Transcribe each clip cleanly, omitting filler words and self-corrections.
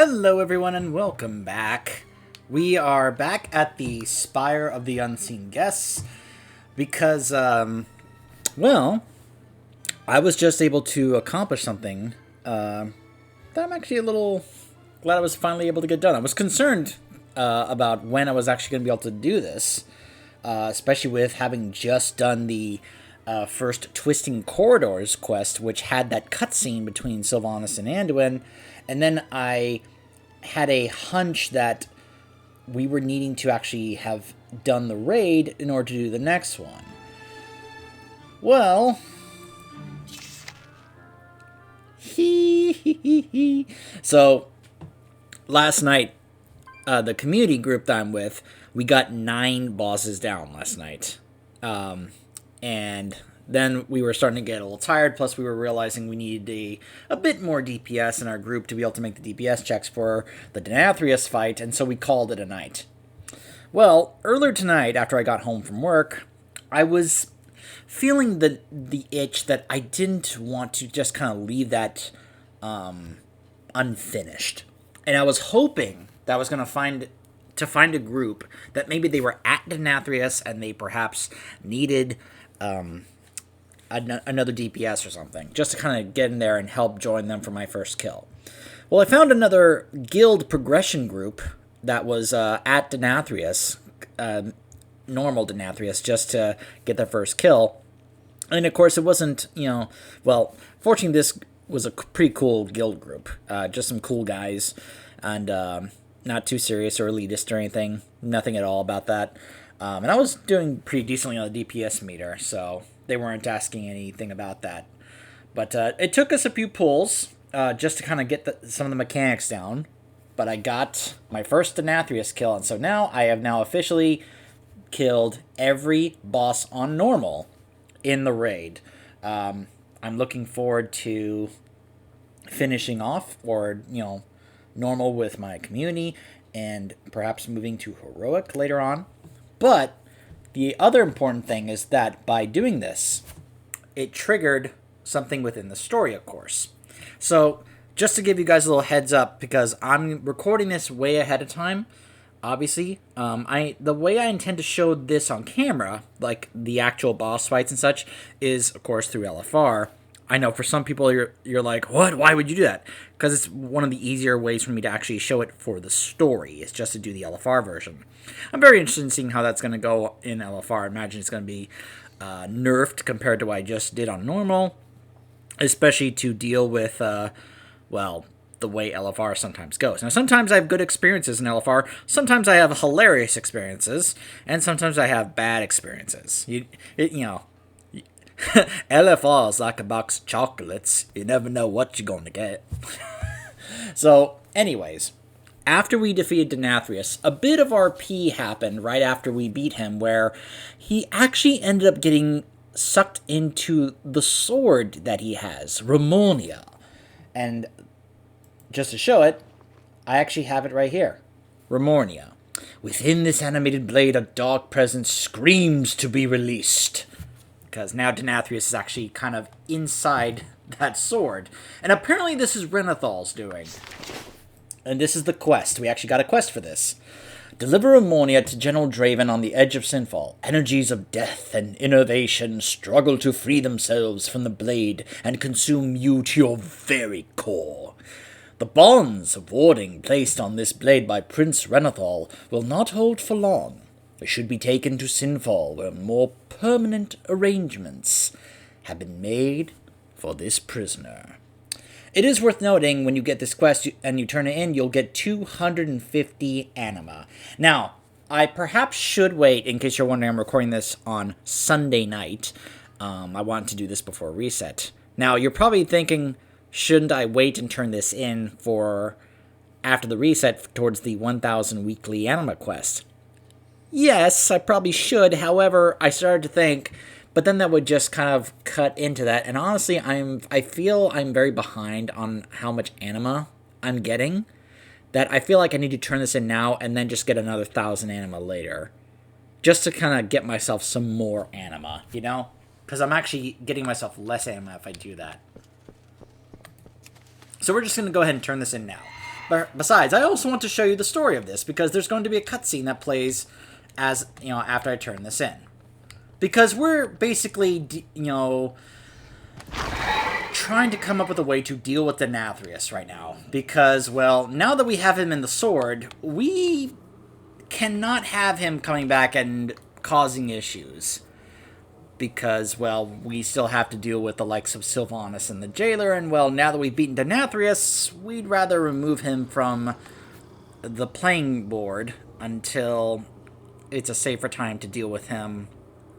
Hello everyone and welcome back. We are back at the Spire of the Unseen Guests because, well, I was just able to accomplish something that I'm actually a little glad I was finally able to get done. I was concerned about when I was actually going to be able to do this, especially with having just done the first Twisting Corridors quest, which had that cutscene between Sylvanas and Anduin, and then I had a hunch that we were needing to actually have done the raid in order to do the next one. Well, so last night, the community group that I'm with, we got 9 bosses down last night. And then we were starting to get a little tired, plus we were realizing we needed a bit more DPS in our group to be able to make the DPS checks for the Nathria fight, and so we called it a night. Well, earlier tonight, after I got home from work, I was feeling the itch that I didn't want to just kind of leave that unfinished. And I was hoping that I was going to find a group that maybe they were at Nathria and they perhaps needed another DPS or something, just to kind of get in there and help join them for my first kill. Well, I found another guild progression group that was at Denathrius, normal Denathrius, just to get their first kill. And of course, it wasn't, well, fortunately, this was a pretty cool guild group. Just some cool guys, and not too serious or elitist or anything. Nothing at all about that. And I was doing pretty decently on the DPS meter, so they weren't asking anything about that. But it took us a few pulls just to kind of get some of the mechanics down. But I got my first Denathrius kill, and so now I have officially killed every boss on normal in the raid. I'm looking forward to finishing off, or, normal with my community, and perhaps moving to heroic later on. But the other important thing is that by doing this, it triggered something within the story, of course. So, just to give you guys a little heads up, because I'm recording this way ahead of time, obviously, the way I intend to show this on camera, like the actual boss fights and such, is, of course, through LFR. I know for some people you're like, what? Why would you do that? Because it's one of the easier ways for me to actually show it for the story. It's just to do the LFR version. I'm very interested in seeing how that's going to go in LFR. I imagine it's going to be nerfed compared to what I just did on normal, especially to deal with, the way LFR sometimes goes. Now, sometimes I have good experiences in LFR, sometimes I have hilarious experiences, and sometimes I have bad experiences. LFR is like a box of chocolates. You never know what you're going to get. So, anyways, after we defeated Denathrius, a bit of RP happened right after we beat him, where he actually ended up getting sucked into the sword that he has, Ramonia. And just to show it, I actually have it right here. Ramonia. Within this animated blade, a dark presence screams to be released. Because now Denathrius is actually kind of inside that sword. And apparently this is Renathal's doing. And this is the quest. We actually got a quest for this. Deliver Ammonia to General Draven on the edge of Sinfall. Energies of death and innovation struggle to free themselves from the blade and consume you to your very core. The bonds of warding placed on this blade by Prince Renathal will not hold for long. They should be taken to Sinfall, where more permanent arrangements have been made for this prisoner. It is worth noting, when you get this quest and you turn it in, you'll get 250 anima. Now, I perhaps should wait, in case you're wondering, I'm recording this on Sunday night. I wanted to do this before reset. Now, you're probably thinking, shouldn't I wait and turn this in for after the reset towards the 1000 weekly anima quest? Yes, I probably should. However, I started to think, but then that would just kind of cut into that. And honestly, I feel I'm very behind on how much anima I'm getting, that I feel like I need to turn this in now and then just get another 1000 anima later, just to kind of get myself some more anima, Because I'm actually getting myself less anima if I do that. So we're just going to go ahead and turn this in now. Besides, I also want to show you the story of this, because there's going to be a cutscene that plays as, after I turn this in. Because we're basically, trying to come up with a way to deal with the Nathrius right now. Because, well, now that we have him in the sword, we cannot have him coming back and causing issues. Because, well, we still have to deal with the likes of Sylvanas and the Jailer, and, well, now that we've beaten Denathrius, we'd rather remove him from the playing board until it's a safer time to deal with him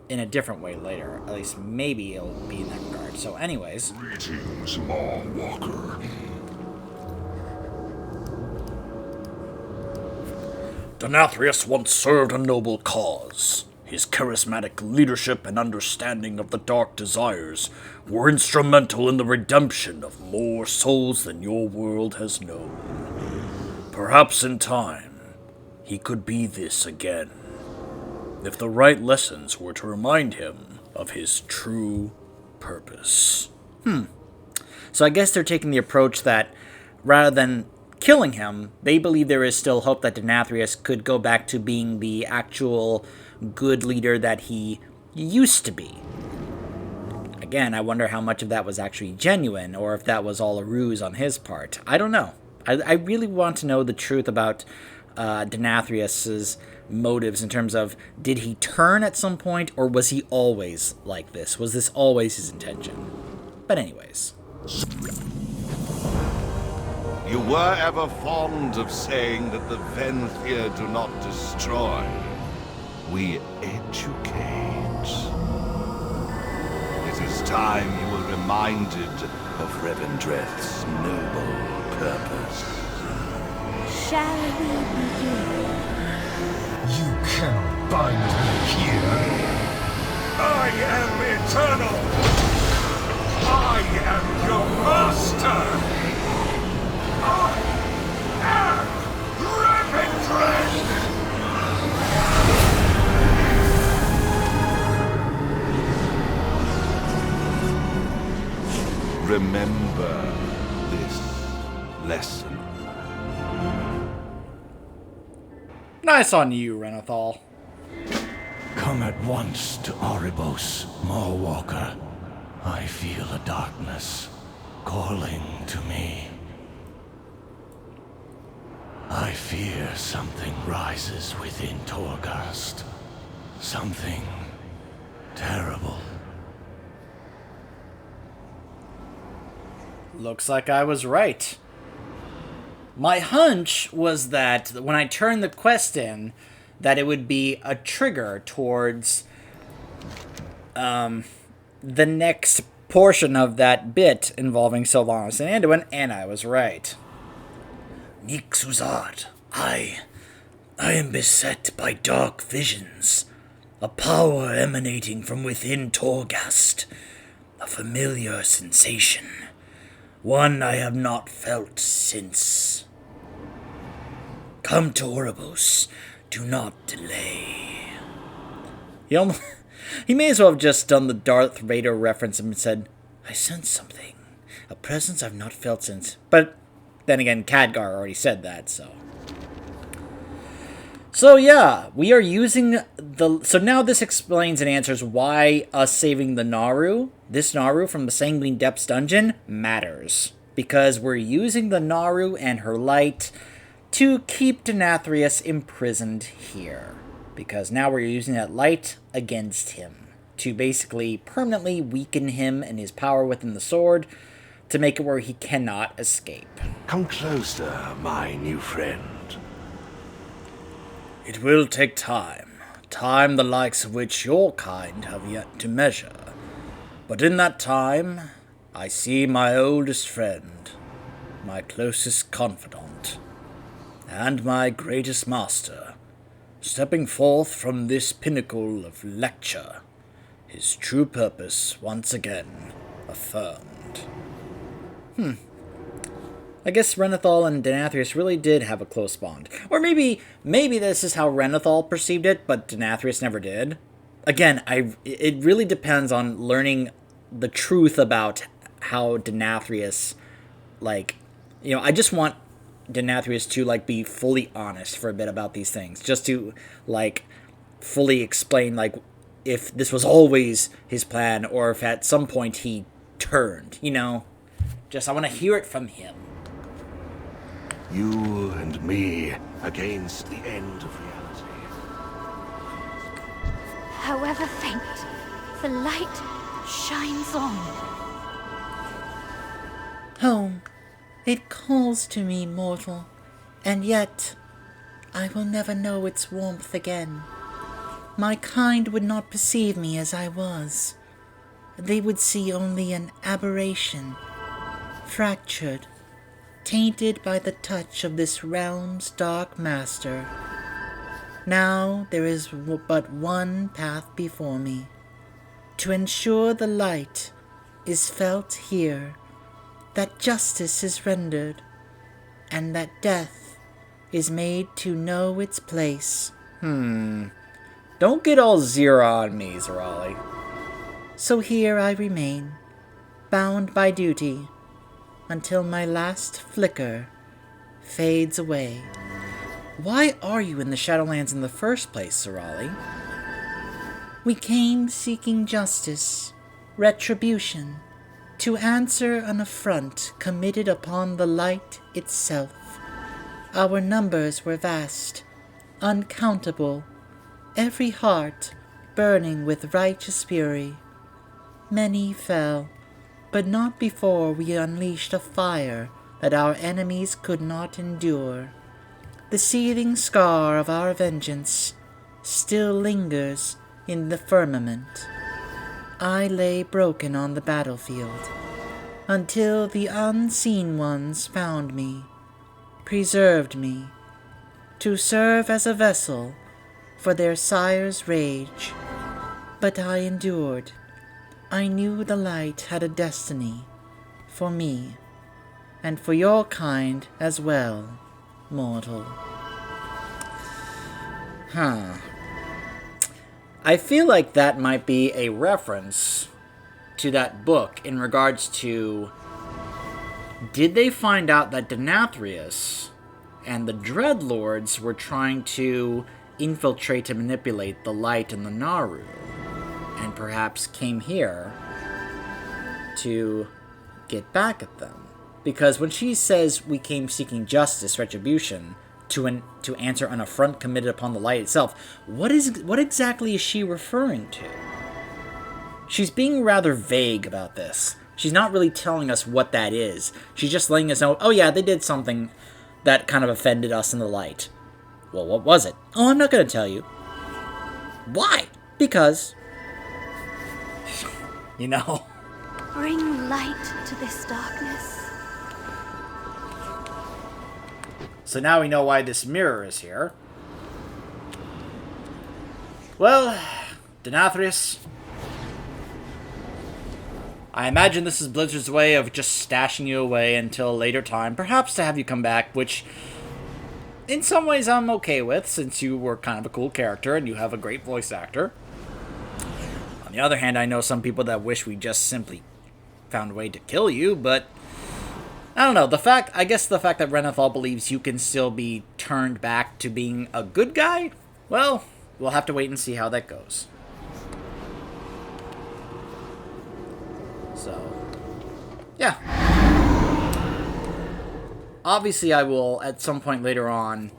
in a different way later. At least, maybe it'll be in that regard. So, anyways. Greetings, Walker. Denathrius once served a noble cause. His charismatic leadership and understanding of the dark desires were instrumental in the redemption of more souls than your world has known. Perhaps in time, he could be this again, if the right lessons were to remind him of his true purpose. So I guess they're taking the approach that, rather than killing him, they believe there is still hope that Denathrius could go back to being the actual good leader that he used to be. Again, I wonder how much of that was actually genuine, or if that was all a ruse on his part. I don't know. I really want to know the truth about Denathrius's motives in terms of, did he turn at some point, or was he always like this? Was this always his intention? But anyways. You were ever fond of saying that the Venthyr do not destroy. We educate. It is time you were reminded of Revendreth's noble purpose. Shall we begin? You cannot bind me here. I am eternal! I am your master! I am Revendreth! Remember this lesson. Nice on you, Renathal. Come at once to Oribos, Mawwalker. I feel a darkness calling to me. I fear something rises within Torghast. Something terrible. Looks like I was right. My hunch was that when I turned the quest in, that it would be a trigger towards the next portion of that bit involving Sylvanas and Anduin, and I was right. Nixuzad, I am beset by dark visions, a power emanating from within Torghast, a familiar sensation, one I have not felt since. Come to Oribos, do not delay. He may as well have just done the Darth Vader reference and said, I sense something, a presence I've not felt since. But then again, Khadgar already said that, so. So yeah, we are using so now this explains and answers why us saving the Naru, this Naru from the Sanguine Depths dungeon, matters. Because we're using the Naru and her light to keep Denathrius imprisoned here. Because now we're using that light against him. To basically permanently weaken him and his power within the sword, to make it where he cannot escape. Come closer, my new friend. It will take time, time the likes of which your kind have yet to measure. But in that time, I see my oldest friend, my closest confidant, and my greatest master, stepping forth from this pinnacle of lecture, his true purpose once again affirmed. I guess Renathal and Denathrius really did have a close bond. Or maybe this is how Renathal perceived it, but Denathrius never did. Again, it really depends on learning the truth about how Denathrius, I just want Denathrius to, like, be fully honest for a bit about these things. Just to, like, fully explain, like, if this was always his plan or if at some point he turned, you know? Just, I want to hear it from him. You and me against the end of reality. However faint, the light shines on. Home, it calls to me, mortal, and yet I will never know its warmth again. My kind would not perceive me as I was. They would see only an aberration, fractured, tainted by the touch of this realm's dark master. Now there is but one path before me, to ensure the light is felt here, that justice is rendered, and that death is made to know its place. Don't get all Zira on me, Zerali. So here I remain, bound by duty, until my last flicker fades away. Why are you in the Shadowlands in the first place, Zerali? We came seeking justice, retribution, to answer an affront committed upon the light itself. Our numbers were vast, uncountable, every heart burning with righteous fury. Many fell, but not before we unleashed a fire that our enemies could not endure. The seething scar of our vengeance still lingers in the firmament. I lay broken on the battlefield, until the unseen ones found me, preserved me, to serve as a vessel for their sire's rage. But I endured. I knew the light had a destiny for me, and for your kind as well, mortal. I feel like that might be a reference to that book in regards to, did they find out that Denathrius and the Dreadlords were trying to infiltrate and manipulate the light and the Naru, and perhaps came here to get back at them? Because when she says we came seeking justice, retribution, to answer an affront committed upon the light itself, what exactly is she referring to? She's being rather vague about this. She's not really telling us what that is. She's just letting us know, oh yeah, they did something that kind of offended us in the light. Well, what was it? Oh, I'm not going to tell you. Why? Because, you know. Bring light to this darkness. So now we know why this mirror is here. Well, Denathrius, I imagine this is Blizzard's way of just stashing you away until a later time, perhaps to have you come back, which in some ways I'm okay with, since you were kind of a cool character and you have a great voice actor. On the other hand, I know some people that wish we just simply found a way to kill you, but I don't know, I guess the fact that Renathal believes you can still be turned back to being a good guy, well, we'll have to wait and see how that goes. So, yeah. Obviously, I will, at some point later on,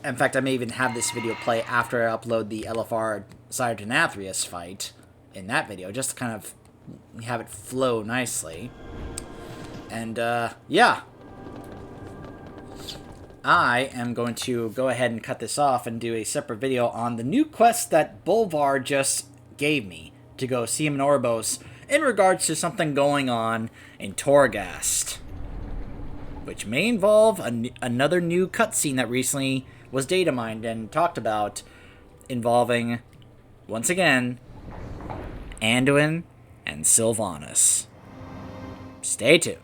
in fact, I may even have this video play after I upload the LFR Sire Denathrius fight in that video, just to kind of have it flow nicely. And, yeah. I am going to go ahead and cut this off and do a separate video on the new quest that Bolvar just gave me to go see him in Oribos in regards to something going on in Torghast, which may involve another new cutscene that recently was data mined and talked about, involving, once again, Anduin and Sylvanas. Stay tuned.